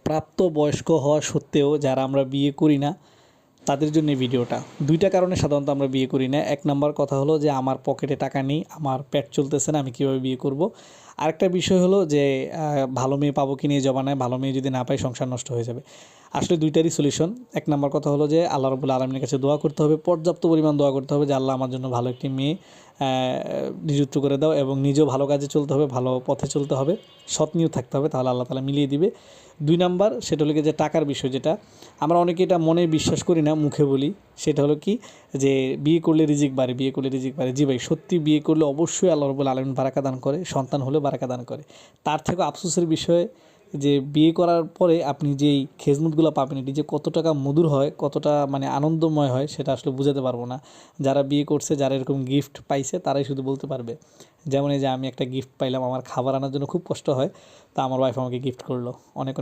প্রাপ্তবয়স্ক হওয়া সত্ত্বেও যারা আমরা বিয়ে করি না তাদের জন্য এই ভিডিওটা। 2টা কারণে সাধারণত আমরা বিয়ে করি না। 1 নাম্বার কথা হলো যে আমার পকেটে টাকা নেই, আমার পেট চলতেছে না, আমি কীভাবে বিয়ে করব। আরেকটা বিষয় হলো যে ভালো মেয়ে পাবো কি না এই জমানায়, ভালো মেয়ে যদি না পাই সংসার নষ্ট হয়ে যাবে। আসলে 2টারই সলিউশন। 1 নাম্বার কথা হলো যে আল্লাহ রাব্বুল আলামিনের কাছে দোয়া করতে হবে, পর্যাপ্ত পরিমাণ দোয়া করতে হবে যে আল্লাহ আমার জন্য ভালো একটি মেয়ে নিযুক্ত করে দাও, এবং নিজেও ভালো কাজে চলতে হবে, ভালো পথে চলতে হবে, সৎ নিয়েও থাকতে হবে, তাহলে আল্লাহ তাআলা মিলিয়ে দিবে। 2 নাম্বার সেটা হলো যে টাকার বিষয়, যেটা আমরা অনেকে এটা মনে বিশ্বাস করি না, মুখে বলি। সেটা হলো কি যে বিয়ে করলে রিজিক বাড়ে, বিয়ে করলে রিজিক বাড়ে। জি ভাই, সত্যি বিয়ে করলে অবশ্যই আল্লাহ রাব্বুল আলামিন বারাকা দান করে, সন্তান হলেও বারাকা দান করে। তার থেকেও আফসোসের বিষয় যে বিয়ে করার পরে আপনি যেই খেজমতগুলো পাবেন এটি যে কত টাকা মধুর হয়, কতটা মানে আনন্দময় হয়, সেটা আসলে বুঝাতে পারবো না। যারা বিয়ে করছে, যারা এরকম গিফট পাইছে, তারাই শুধু বলতে পারবে। যেমন এই যে আমি একটা গিফট পাইলাম, আমার খাবার আনার জন্য খুব কষ্ট হয়, তা আমার ওয়াইফ আমাকে গিফট করলো। অনেক অনেক